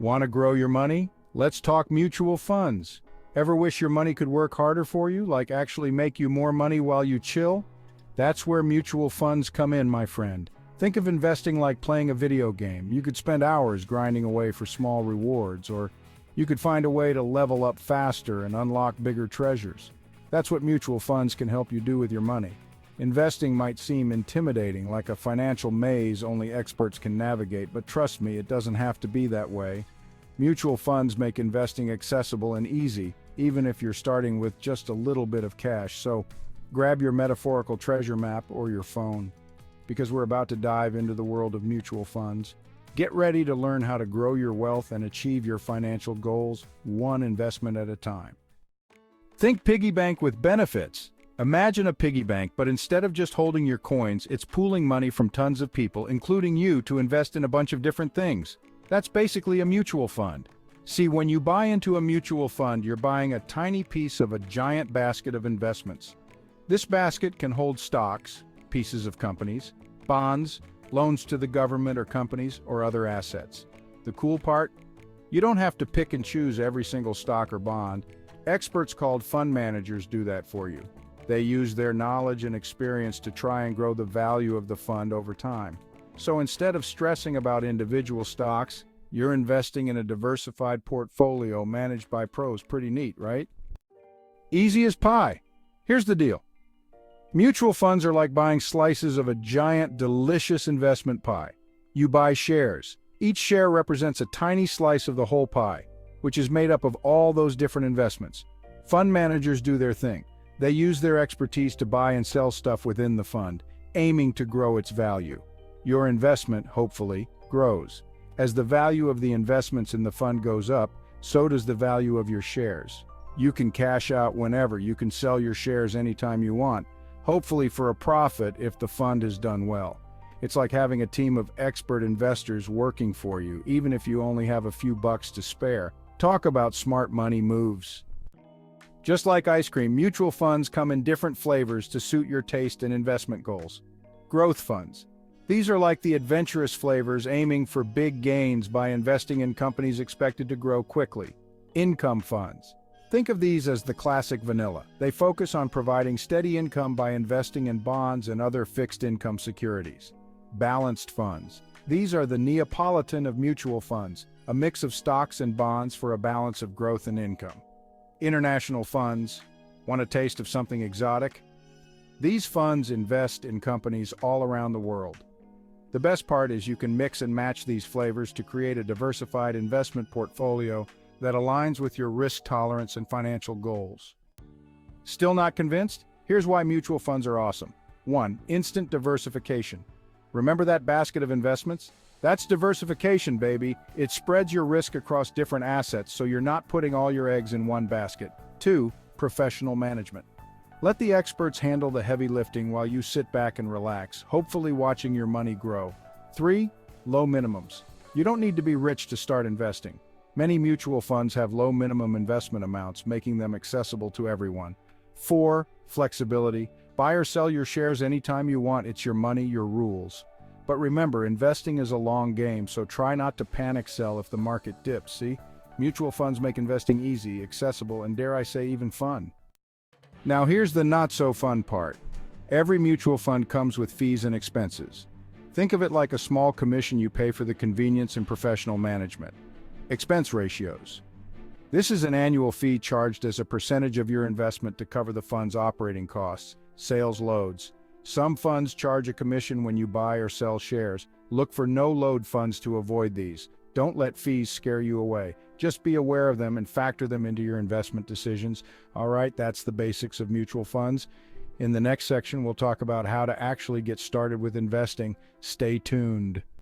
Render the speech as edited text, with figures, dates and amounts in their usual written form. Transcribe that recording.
Want to grow your money? Let's talk mutual funds. Ever wish your money could work harder for you, like actually make you more money while you chill? That's where mutual funds come in, my friend. Think of investing like playing a video game. You could spend hours grinding away for small rewards, or you could find a way to level up faster and unlock bigger treasures. That's what mutual funds can help you do with your money. Investing might seem intimidating, like a financial maze only experts can navigate, but trust me, it doesn't have to be that way. Mutual funds make investing accessible and easy, even if you're starting with just a little bit of cash. So grab your metaphorical treasure map or your phone, because we're about to dive into the world of mutual funds. Get ready to learn how to grow your wealth and achieve your financial goals, one investment at a time. Think piggy bank with benefits. Imagine a piggy bank, but instead of just holding your coins, it's pooling money from tons of people, including you, to invest in a bunch of different things. That's basically a mutual fund. See, when you buy into a mutual fund, you're buying a tiny piece of a giant basket of investments. This basket can hold stocks, pieces of companies, bonds, loans to the government or companies, or other assets. The cool part? You don't have to pick and choose every single stock or bond. Experts called fund managers do that for you. They use their knowledge and experience to try and grow the value of the fund over time. So instead of stressing about individual stocks, you're investing in a diversified portfolio managed by pros. Pretty neat, right? Easy as pie. Here's the deal. Mutual funds are like buying slices of a giant, delicious investment pie. You buy shares. Each share represents a tiny slice of the whole pie, which is made up of all those different investments. Fund managers do their thing. They use their expertise to buy and sell stuff within the fund, aiming to grow its value. Your investment, hopefully, grows. As the value of the investments in the fund goes up, so does the value of your shares. You can cash out whenever. You can sell your shares anytime you want, hopefully for a profit if the fund has done well. It's like having a team of expert investors working for you, even if you only have a few bucks to spare. Talk about smart money moves. Just like ice cream, mutual funds come in different flavors to suit your taste and investment goals. Growth funds. These are like the adventurous flavors, aiming for big gains by investing in companies expected to grow quickly. Income funds. Think of these as the classic vanilla. They focus on providing steady income by investing in bonds and other fixed income securities. Balanced funds. These are the Neapolitan of mutual funds, a mix of stocks and bonds for a balance of growth and income. International funds. Want a taste of something exotic? These funds invest in companies all around the world. The best part is you can mix and match these flavors to create a diversified investment portfolio that aligns with your risk tolerance and financial goals. Still not convinced? Here's why mutual funds are awesome. 1. Instant diversification. Remember that basket of investments? That's diversification, baby. It spreads your risk across different assets so you're not putting all your eggs in one basket. 2. Professional management. Let the experts handle the heavy lifting while you sit back and relax, hopefully watching your money grow. 3. Low minimums. You don't need to be rich to start investing. Many mutual funds have low minimum investment amounts, making them accessible to everyone. 4. Flexibility. Buy or sell your shares anytime you want. It's your money, your rules. But remember, investing is a long game, so try not to panic sell if the market dips, see? Mutual funds make investing easy, accessible, and dare I say, even fun. Now here's the not-so-fun part. Every mutual fund comes with fees and expenses. Think of it like a small commission you pay for the convenience and professional management. Expense ratios. This is an annual fee charged as a percentage of your investment to cover the fund's operating costs, sales loads. Some funds charge a commission when you buy or sell shares. Look for no-load funds to avoid these. Don't let fees scare you away. Just be aware of them and factor them into your investment decisions. All right, that's the basics of mutual funds. In the next section, we'll talk about how to actually get started with investing. Stay tuned.